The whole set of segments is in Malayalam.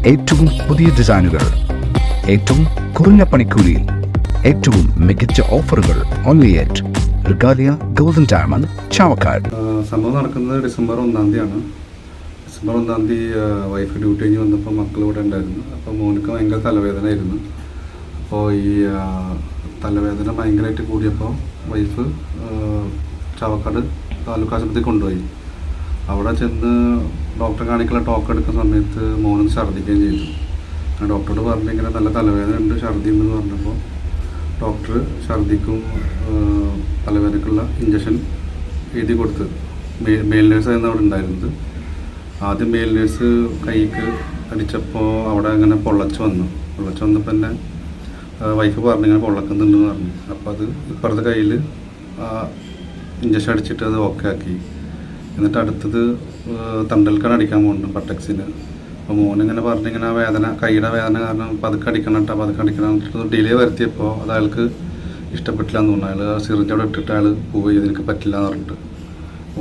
ഏറ്റവും പുതിയ ഡിസൈനുകൾ, ഏറ്റവും കുറഞ്ഞ പണിക്കൂലിയിൽ, ഏറ്റവും മികച്ച ഓഫറുകൾ. Only at Regalia golden diamond, Chavakkad. സംഭവം നടക്കുന്നത് ഡിസംബർ 1-ാം തീയതിയാണ്. ഡിസംബർ 1-ാം തീയതി വൈഫ് ഡ്യൂട്ടി കഴിഞ്ഞ് വന്നപ്പോൾ മക്കൾ ഇവിടെ ഉണ്ടായിരുന്നു. അപ്പോൾ മോനക്ക് ഭയങ്കര തലവേദന ആയിരുന്നു. അപ്പോൾ ഈ തലവേദന ഭയങ്കരമായിട്ട് കൂടിയപ്പോൾ വൈഫ് ചാവക്കാട് താലൂക്ക് ആശുപത്രിയിൽ കൊണ്ടുപോയി. അവിടെ ചെന്ന് ഡോക്ടറെ കാണിക്കാനുള്ള ടോക്കൺ എടുക്കുന്ന സമയത്ത് മോനും ഛർദ്ദിക്കുകയും ചെയ്തു. ഡോക്ടറോട് പറഞ്ഞു ഇങ്ങനെ നല്ല തലവേദന ഉണ്ട്, ഛർദ്ദി ഉണ്ടെന്ന് പറഞ്ഞപ്പോൾ ഡോക്ടർ ഛർദ്ദിക്കും തലവേദനക്കുള്ള ഇഞ്ചക്ഷൻ എഴുതി കൊടുത്ത്. മെയിൽ നേഴ്സായിരുന്നു അവിടെ ഉണ്ടായിരുന്നത്. ആദ്യം മെയിൽ നേഴ്സ് കൈക്ക് അടിച്ചപ്പോൾ അവിടെ അങ്ങനെ പൊള്ളച്ച് വന്നപ്പോൾ തന്നെ വൈഫ് പറഞ്ഞു ഇങ്ങനെ പൊള്ളക്കുന്നുണ്ടെന്ന് പറഞ്ഞു. അപ്പോൾ അത് ഇപ്പുറത്തെ കയ്യിൽ ഇഞ്ചക്ഷൻ അടിച്ചിട്ട് അത് ഓക്കെ ആക്കി. എന്നിട്ട് അടുത്തത് തണ്ടൽക്കാണ് അടിക്കാൻ പോകുന്നുണ്ട്, പട്ടക്സിന്. അപ്പോൾ മോനിങ്ങനെ പറഞ്ഞിങ്ങനെ ആ വേദന, കൈയുടെ വേദന കാരണം പതുക്കെ അടിക്കണം കേട്ടോ, പതുക്കെ അടിക്കണം. ഡിലേ വരുത്തിയപ്പോൾ അത് അയാൾക്ക് ഇഷ്ടപ്പെട്ടില്ല എന്ന് തോന്നുന്നു. അയാൾ സിറിഞ്ച് അവിടെ ഇട്ടിട്ട് അയാൾ പോയി, എനിക്ക് പറ്റില്ല എന്ന് പറഞ്ഞിട്ട്.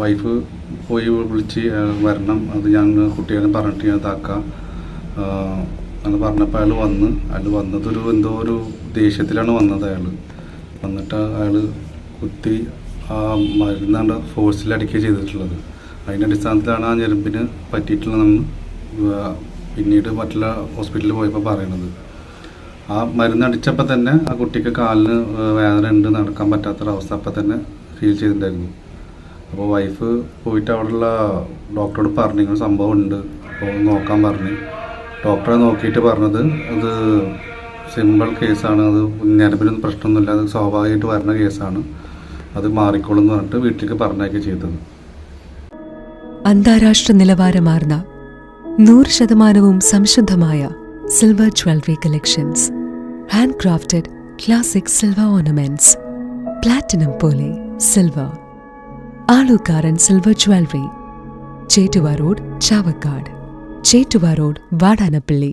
വൈഫ് പോയി വിളിച്ച് വരണം, അത് ഞാൻ കുട്ടികളെ പറഞ്ഞിട്ട് ഞാൻ ഇതാക്കാം എന്ന് പറഞ്ഞപ്പോൾ അയാൾ വന്നതൊരു എന്തോ ഒരു ദേഷ്യത്തിലാണ് വന്നത്. വന്നിട്ട് അയാൾ കുത്തി ആ മരുന്നാണ്ട് ഫോഴ്സിൽ അടിക്കുക ചെയ്തിട്ടുള്ളത്. അതിൻ്റെ അടിസ്ഥാനത്തിലാണ് ആ ഞെരുമ്പിന് പറ്റിയിട്ടുള്ളതെന്ന് പിന്നീട് മറ്റുള്ള ഹോസ്പിറ്റലിൽ പോയപ്പോൾ പറയുന്നത്. ആ മരുന്നടിച്ചപ്പോൾ തന്നെ ആ കുട്ടിക്ക് കാലിന് വേദന ഉണ്ട്, നടക്കാൻ പറ്റാത്തൊരവസ്ഥ അപ്പം തന്നെ ഫീൽ ചെയ്തിട്ടുണ്ടായിരുന്നു. അപ്പോൾ വൈഫ് പോയിട്ട് അവിടെയുള്ള ഡോക്ടറോട് പറഞ്ഞു ഇങ്ങനെ സംഭവം ഉണ്ട്, അപ്പോൾ നോക്കാൻ പറഞ്ഞു. ഡോക്ടറെ നോക്കിയിട്ട് പറഞ്ഞത് അത് സിമ്പിൾ കേസാണ്, അത് ഞരമ്പിനൊന്നും പ്രശ്നമൊന്നുമില്ല, അത് സ്വാഭാവികമായിട്ട് വരുന്ന കേസാണ്, അത് മാറിക്കോളും എന്ന് പറഞ്ഞിട്ട് വീട്ടിലേക്ക് പറഞ്ഞയക്കുക ചെയ്തത്. അന്താരാഷ്ട്ര നിലവാരമാർന്ന 100% സംശുദ്ധമായ silver jewellery collections, hand crafted classic silver ornaments, platinum പോലെ silver, Alukkaran silver jewellery, Chettuva road, Chavakkad, Chettuva road, Vadanappally.